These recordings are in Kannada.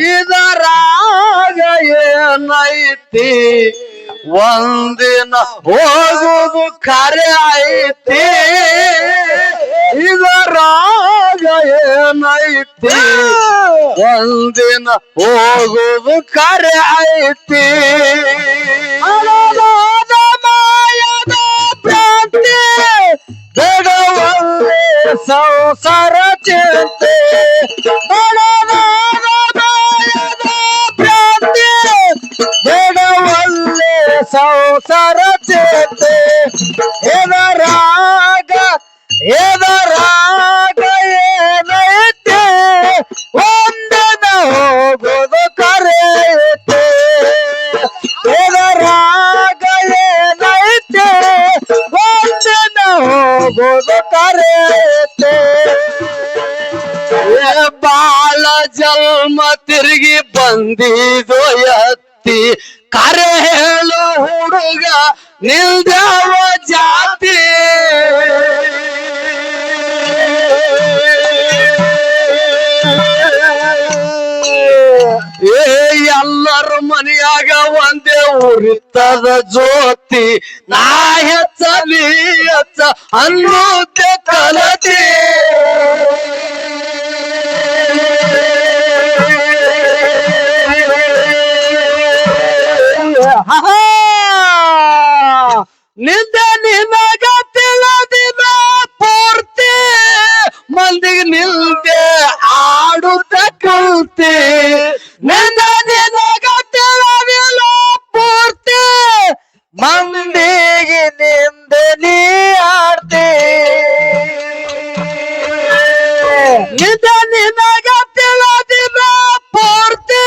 ಇದರಾಗ ಏನೈತಿ ಒಂದಿನ ಹೋಗುದು ಖರೆ ಐತಿ ಇದರಾಗ ಏನೈತಿ ಒಂದಿನ ಹೋಗುದು ಖರೆ ಐತಿ ಮಾಯದ ಭ್ರಾಂತಿ ಬೇಡವಲ್ಲೇ ಸಂಸಾರ ಚಿಂತೆ ಭ್ರಾಂತಿ ಬೇಡವಲ್ಲೇ ಸಂಸಾರ ಚಿಂತೆ ಎದರಾಗ ಏನೈತೆ ಒಂದಿನ ಹೋಗೋದು ಕರೆಯುತ್ತೆ ಎದರಾಗ ಏನೈತೆ ಒಂದಿನ ಹೋಗೋದು ಕರೆಯುತ್ತೆ ಬಾಳ ಜನ್ಮ ತಿರುಗಿ ಬಂದಿದೋ ಎತ್ತಿ ಕರೆ ಹೇಳು ಹುಡುಗ ನಿಲ್ದವ ಜಾತಿ ಎಲ್ಲರ ಮನೆಯಾಗ ಒಂದೇ ಉರಿತದ ಜ್ಯೋತಿ ನಾ ಹೆಚ್ಚಲಿ ಹೆಚ್ಚ ಅನ್ನೋದೆ ಕಲತಿ ನಿಂದೆ ನಿನಗ ತಿಳಿದಿನ ಪೂರ್ತಿ ಮಂದಿಗೆ ನಿಲ್ದೆ ಆಡುತ್ತ ಕಲ್ತಿ ನಿಂದೆ ನಿನಗ ತಿಳಿದಿಲ್ಲ ಪೂರ್ತಿ ಮಂದಿಗೆ ನಿಂದೆ ನೀ ಆಡ್ತಿ ನಿಂದೆ ನಿನಗ ತಿಳಿದಿಲ್ಲ ಪೂರ್ತಿ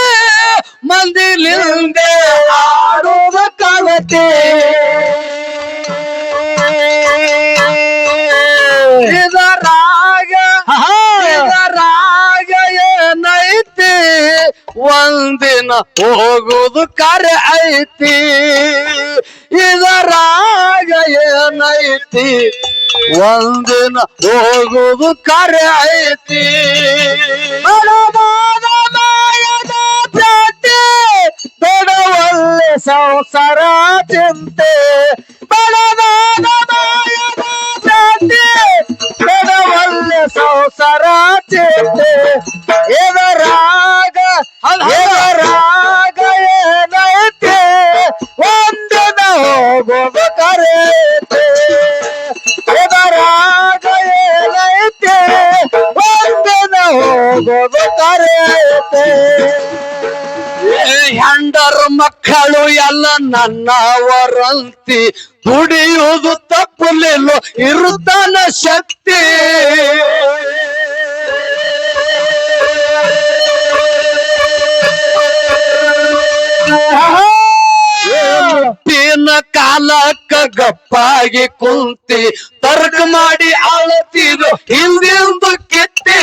ಮಂದಿ ನಿಲ್ದೆ ಆಡುವ ಕಲತೆ ಇದರಾಗ ಏನೈತಿ ಒಂದಿನ ಹೋಗುದು ಕರೆ ಐತಿ ಇದರಾಗ ಏನೈತಿ ಒಂದಿನ ಹೋಗುದು ಕರೆ ಐತಿ ಮಾಯದ ಭ್ರಾಂತಿ ಬೇಡವಲ್ಲೇ ಸಂಸಾರ ಚಿಂತೆ ಮಾಯದ ಭ್ರಾಂತಿ ಬೇಡವಲ್ಲೇ ಸಂಸಾರ ಚಿಂತೆ ಎದರಾಗ ಏನೈತೆ ಒಂದಿನ ಹೋಗೋದು ಕರೆಯುತ್ತೆ ಎದರಾಗ ಏನೈತೆ ಒಂದಿನ ಹೋಗೋದು ಕರೆಯುತ್ತೆ ಹೆಂಡರ ಮಕ್ಕಳು ಎಲ್ಲ ನನ್ನವರಂತಿ ದುಡಿಯುವುದು ತಪ್ಪಲಿಲ್ಲ ಇರುತ್ತಾನ ಶಕ್ತಿ ಮುಟ್ಟಿನ ಕಾಲಕ್ಕ ಗಪ್ಪಾಗಿ ಕುಂತಿ ತರ್ಕ ಮಾಡಿ ಅಳತಿರು ಹಿಂದಿಂದು ಕಿತ್ತೆ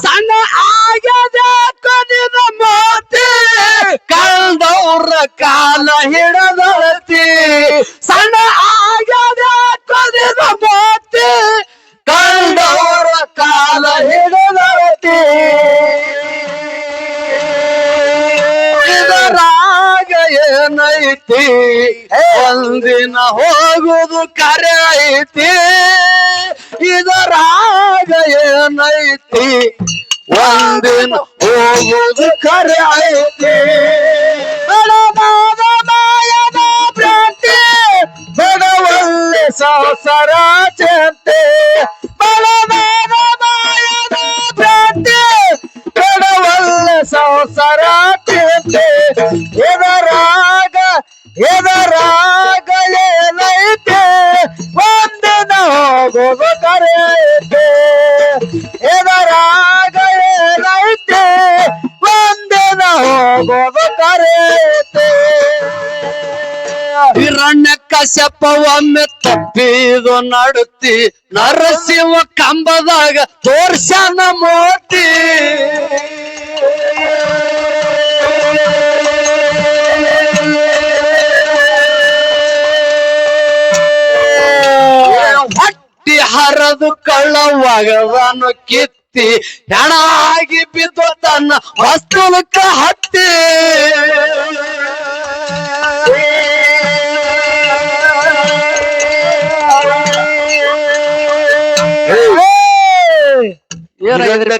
ಸಣ್ಣ ಆಗದ ಕೊನಿದ ಮಾತೆ ಕಳ್ದವ್ರ ಕಾಲ ಹಿಡದಳತಿ ಸಣ್ಣ ಆಗದ ಕೊನಿದ ಮಾತೆ ಕಳ್ದವ್ರ ಕಾಲ ಹಿಡದಳತಿ ಇದರಾಗ ಏನೈತಿ ಒಂದಿನ ಹೋಗುದು ಕರೆ ಐತಿ ಇದರಾಗ ಏನೈತಿ ಒಂದಿನ ಹೋಗುದು ಕರೆ ಐತಿ ಮಾಯದ ಭ್ರಾಂತಿ ಬೇಡವಲ್ಲೇ ಸಂಸಾರ ಚಿಂತೆ ಮಾಯದ ಭ್ರಾಂತಿ ಬೇಡವಲ್ಲೇ ಸಂಸಾರ ಚಿಂತೆ ಎದರಾಗ ಏನೈತೆ ಒಂದಿನ ಹೋಗೋದು ಕರೆಯುತ್ತೆ ಎದರಾಗ ಏನೈತೆ ಒಂದಿನ ಹೋಗೋದು ಕರೆಯುತ್ತೆ ಹಿರಣ್ಯಕಶ್ಯಪ ಒಮ್ಮೆ ತಪ್ಪಿದು ನಡುತ್ತಿ ನರಸಿಂಹ ಕಂಬದಾಗ ತೋರ್ಸನ ಮೋತಿ ಹರದು ಕಳ್ಳವಾಗದನು ಕಿತ್ತಿ ಹೆಣ ಆಗಿ ಬಿದ್ದು ತನ್ನ ವಸ್ತುಲಕ್ಕ ಹತ್ತಿ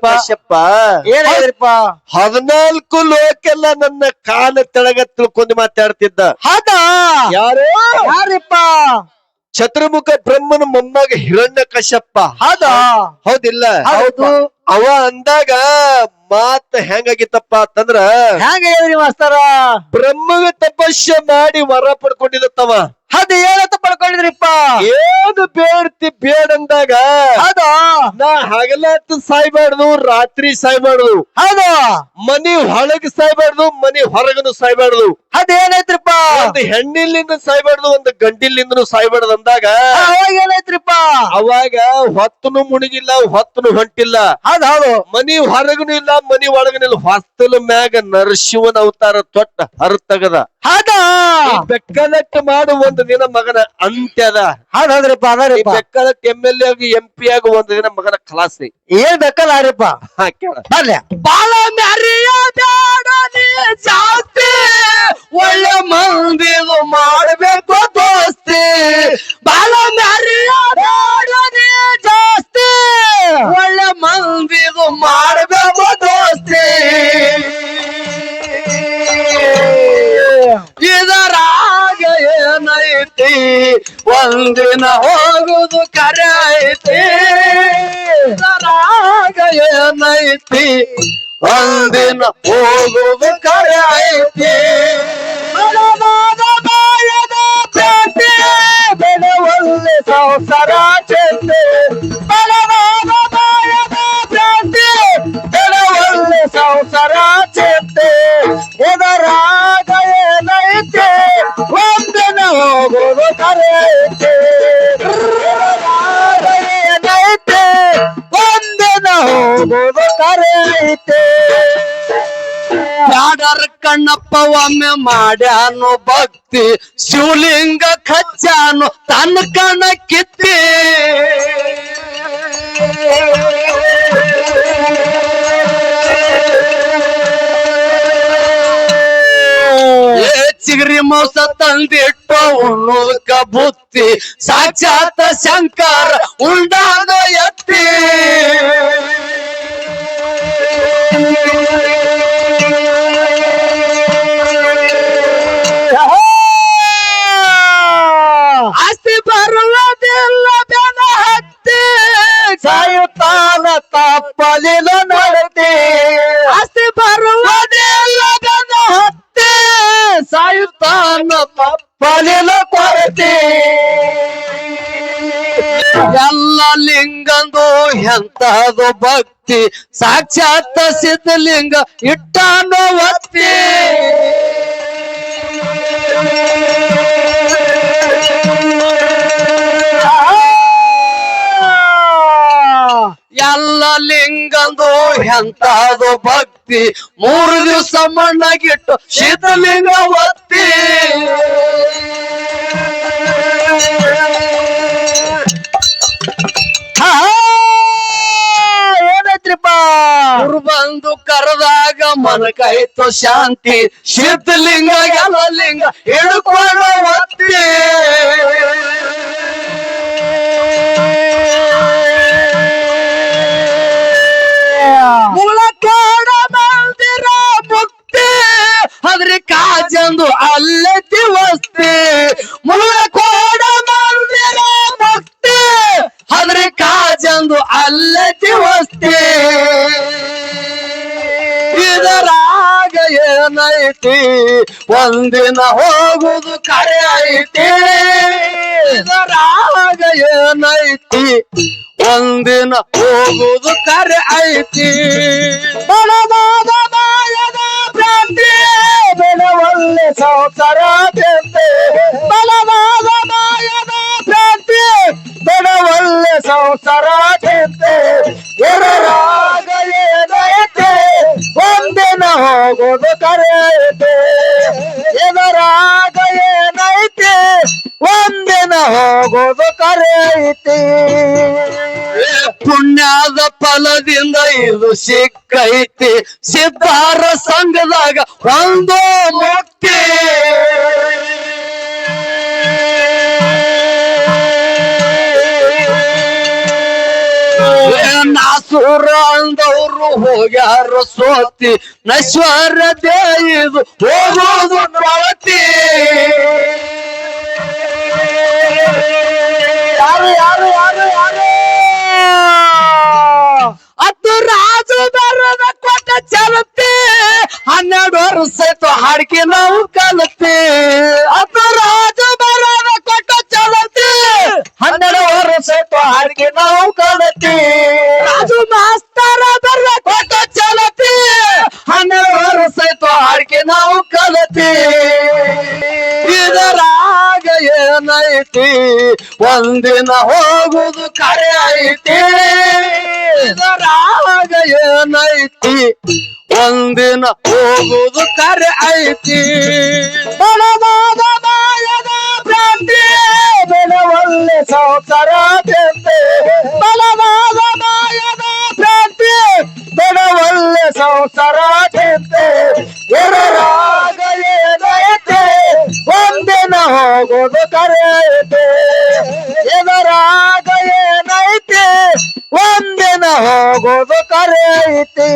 ಕಶ್ಯಪ್ಪ ಏನಾಗಿದ್ರಿಪ್ಪ 14 ಲೋಕೆಲ್ಲ ನನ್ನ ಕಾಲ ತೆಳಗ ತಿಳ್ಕೊಂಡು ಮಾತಾಡ್ತಿದ್ದ. ಹೌದಾ? ಯಾರಿಪ್ಪ? ಚತುರ್ಮುಖ ಬ್ರಹ್ಮನ ಮೊಮ್ಮಗ ಹಿರಣ್ಯ ಕಶ್ಯಪ್ಪ. ಹೌದಾ? ಹೌದಿಲ್ಲ? ಹೌದು. ಅವ ಅಂದಾಗ ಮಾತ್ ಹೆಂಗಾಗಿತ್ತಪ್ಪ ಅಂತಂದ್ರ ಹೆಂಗ ಹೇಳಿದ್ರಿ ಮಾಸ್ತರ? ಬ್ರಹ್ಮಗ ತಪಸ್ಸೆ ಮಾಡಿ ವರ ಪಡ್ಕೊಂಡಿದ್ದವ. ಅದು ಏನಂತ ಪಡ್ಕೊಂಡಿದ್ರಿಪ್ಪ? ಏನು ಬೇಡ್ತಿ ಬೇಡಂದಾಗ ಹೌದಾ? ನಾ ಹಗಲತ್ತು ಸಾಯ್ಬಾರ್ದು, ರಾತ್ರಿ ಸಾಯ್ಬಾರ್ದು. ಹೌದು. ಮನಿ ಒಳಗ್ ಸಾಯ್ಬಾರ್ದು, ಮನಿ ಹೊರಗನು ಸಾಯ್ಬಾರ್ದು. ಅದೇನೈತ್ರಿಪ್ಪ? ಒಂದು ಹೆಣ್ಣಿಲಿಂದ ಸಾಯ್ಬಾರ್ದು, ಒಂದು ಗಂಡಿಲಿಂದನು ಸಾಯ್ಬಾರ್ದು ಅಂದಾಗ ಅವಾಗ ಏನಾಯ್ತ್ರಿಪ್ಪ? ಅವಾಗ ಹೊತ್ತನು ಮುಣಿಗಿಲ್ಲ, ಹೊತ್ತನು ಹೊಂಟಿಲ್ಲ. ಹೌದು. ಮನಿ ಹೊರಗನು ಇಲ್ಲ, ಮನಿ ಒಳಗನಿಲ್ಲ. ಹೊಸ್ತಲ ಮ್ಯಾಗ ನರಸಿಂಹನ ಅವತಾರ ತೊಟ್ಟ ಹರತಗದ. ಹೌದಾ? ಬೆಕ್ಕದಟ್ಟ ಮಾಡು ಒಂದು ದಿನ ಮಗನ ಅಂತ್ಯದ. ಹೌದ್ರಿಪ್ಪ. ಅದರಿಪ್ಪ ಬೆಕ್ಕದಟ್ಟ MLA ಆಗಿ MP ಆಗಿ ಒಂದು ದಿನ ಮಗನ ಖಲಾಸಿ. ಏನ್ ಬೇಕಲ್ಲ ಅರಿಪ್ಪ ಕೇಳ. ಬಾಳ ಮ್ಯಾರಿಯ ಬ್ಯಾಡ ನೀ ಜಾಸ್ತಿ, ಒಳ್ಳೆ ಮಂದಿದು ಮಾಡ್ಬೇಕು ದೋಸ್ತಿ. ಬಾಳ ಮ್ಯಾರಿಯ ಬ್ಯಾಡ ನೀ ಜಾಸ್ತಿ, ಒಳ್ಳೆ ಮಂದಿದು ಮಾಡ್ಬೇಕು ದೋಸ್ತಿ. ಇದರಾಗ ಏನೈತಿ, ಒಂದಿನ ಹೋಗುದು ಕರೆ ಐತಿ. ಇದರಾಗ ಏನೈತಿ, ಒಂದಿನ ಹೋಗುದು ಕರೆ ಐತಿ. ಬಲವಾದ ಬಾಯದ ಪ್ರೀತಿ, ಬೆಳೆವಲ್ಲಿ ಸಂಸಾರ ಚೆಂದೆ. ಬಲವಾದ ಬಾಯದ ಪ್ರೀತಿ, ಬೆಳೆವಲ್ಲಿ ಸಂಸಾರ ಚೆಂದೆ. ಇದರಾಗ ಏನೈತಿ, ಒಂದಿನ ಹೋಗುದು ಕರೆ ಐತಿ. ಇದರಾಗ ಏನೈತಿ, ಒಂದಿನ ಹೋಗುದು ಕರೆ ಐತಿ. ಬ್ಯಾಡರ ಕಣ್ಣಪ್ಪ ಒಮ್ಮೆ ಮಾಡ್ಯಾನು ಭಕ್ತಿ, ಶಿವಲಿಂಗ ಖಚ್ಚಾನು ತನ್ನ ಕಣ ಕಿತ್ತಿ. ಚಿಗರಿ ಮೋಸ ತಂದಿಟ್ಟು ಉಣ್ಣೋದಕ್ಕ ಬುತ್ತಿ, ಸಾಕ್ಷಾತ್ ಶಂಕರ ಉಂಡಾದ ಎತ್ತಿ. ಆಸ್ತಿ ಬರುವುದಿಲ್ಲ ಬೆನ ಹತ್ತಿ, ಸಾಯುತ್ತಾನ ತಪ್ಪಲಿನ ನಡತಿ. ಆಸ್ತಿ ಬರುವುದಿಲ್ಲ ಬೆನ ಹತ್ತಿ, ಸಾಯುತ್ತಾನ ತಪ್ಪಲಿನ ಕೊರತಿ. ಎಲ್ಲ ಲಿಂಗಂದು ಎಂತದು ಭಕ್ತಿ, ಸಾಕ್ಷಾತ್ ಸಿದ್ಧಲಿಂಗ ಇಟ್ಟಾನು ಒತ್ತಿ. ಎಲ್ಲ ಲಿಂಗಂದು ಎಂತದು ಭಕ್ತಿ, 3 ದಿವಸ ಮಣ್ಣಗಿಟ್ಟು ಸಿದ್ಧಲಿಂಗ ಒತ್ತಿ. ಏನೈತ್ರಿಪ್ಪ? ಗುರು ಬಂದು ಕರೆದಾಗ ಮನಕೈತು ಶಾಂತಿ, ಸಿದ್ಧಲಿಂಗ ಎಲ್ಲ ಲಿಂಗ ಹಿಡ್ಕೊಂಡು ಒತ್ತಿ. ಮುಳಕೋಡ ಮಂದಿರ ಮುಕ್ತಿ, ಅದ್ರಿ ಕಾಜಂದು ಅಲ್ಲತಿ ವಸ್ತಿ. ಮುಳಕೋಡ ಮಂದಿರ ಮುಕ್ತಿ, ಅದ್ರಿ ಕಾಜಂದು ಅಲ್ಲತಿ ವಸ್ತಿ. ಇದರಾಗ ಏನೈತಿ, ಒಂದಿನ ಹೋಗುದು ಕರೆ ಐತಿ. ಇದರಾಗ ಏನೈತಿ, ಒಂದಿನ ಹೋಗುದು ಕರೆ ಐತಿ. ಬಲವಾದ ಮಾಯದ ಭ್ರಾಂತಿ, ಬೆಳವಲ್ಲಿ ಸಂಸಾರ ಚೆಂದೆ. ಬಲವಾದ ಮಾಯದ ಭ್ರಾಂತಿ, ಬೆಳವಲ್ಲಿ ಸಂಸಾರ ಚೆಂದೆ. ಇದರಾಗ ಏನೈತಿ, ಒಂದಿನ ಹೋಗುದು ಕರೆ ಐತಿ. ಇದರಾಗ ಏನೈತಿ, ಒಂದಿನ ಹೋಗುದು ಕರೆ ಐತಿ. ಪುಣ್ಯದ ಫಲದಿಂದ ಇದು ಸಿಕ್ಕೈತಿ ಸಿದ್ಧಾರ ಸಂಘದಾಗ ಒಂದು ಮುಕ್ತಿ ನಾಸುರ ಅಂದವರು ಹೋಗ್ಯಾರ ಸೋತಿ ನಶ್ವರ ದೇದು ಹೋಗೋದು ಪ್ರವತಿ ಯಾರು ಯಾರು ಯಾರು ಯಾರು ಅದು ರಾಜು ಬರದ ಕೊಟ್ಟ ಚಲತೆ 12 ವರ್ಷ ಆಯ್ತು ಹಾಡ್ಕಿ ನಾವು ಕಲತೆ ಅದು ರಾಜು ಬರದ ಕೊಟ್ಟ ಚಲತೆ 12 ವರ್ಷ ಆಯ್ತು ಹಾಡ್ಕಿ ನಾವು ಕಲತೆ ರಾಜು ಮಾಸ್ತರ ಬರದ ಕೊಟ್ಟ ಚಲತೆ 12 ವರ್ಷ ಆಯ್ತು ಹಾಡ್ಕಿ ನಾವು ಕಲತೆ ಇದರಾಗ ಏನೈತಿ ಒಂದಿನ ಹೋಗುದು ಕರೆ ಐತಿ ಇದರಾಗ ಏನೈತಿ ಒಂದಿನ ಹೋಗುದು ಕರೆ ಐತಿ ಬಲವಾದ ಮಾಯದ ಭ್ರಾಂತಿ ಬೆಳವಲ್ಲೆ ಸಂಸಾರ ಬೆಂತೆ ಬಲವಾದ ಮಾಯದ ಭ್ರಾಂತಿ ಬೆಳವಲ್ಲೆ ಸಂಸಾರ ಬೆಂತೆ ಇದರಾಗ ಏನೈತಿ ಒಂದಿನ ಹೋಗುದು ಕರೆ ಐತಿ ಇದರಾಗ ಏನೈತಿ ಒಂದಿನ ಹೋಗೋದು ಕರೆ ಐತಿ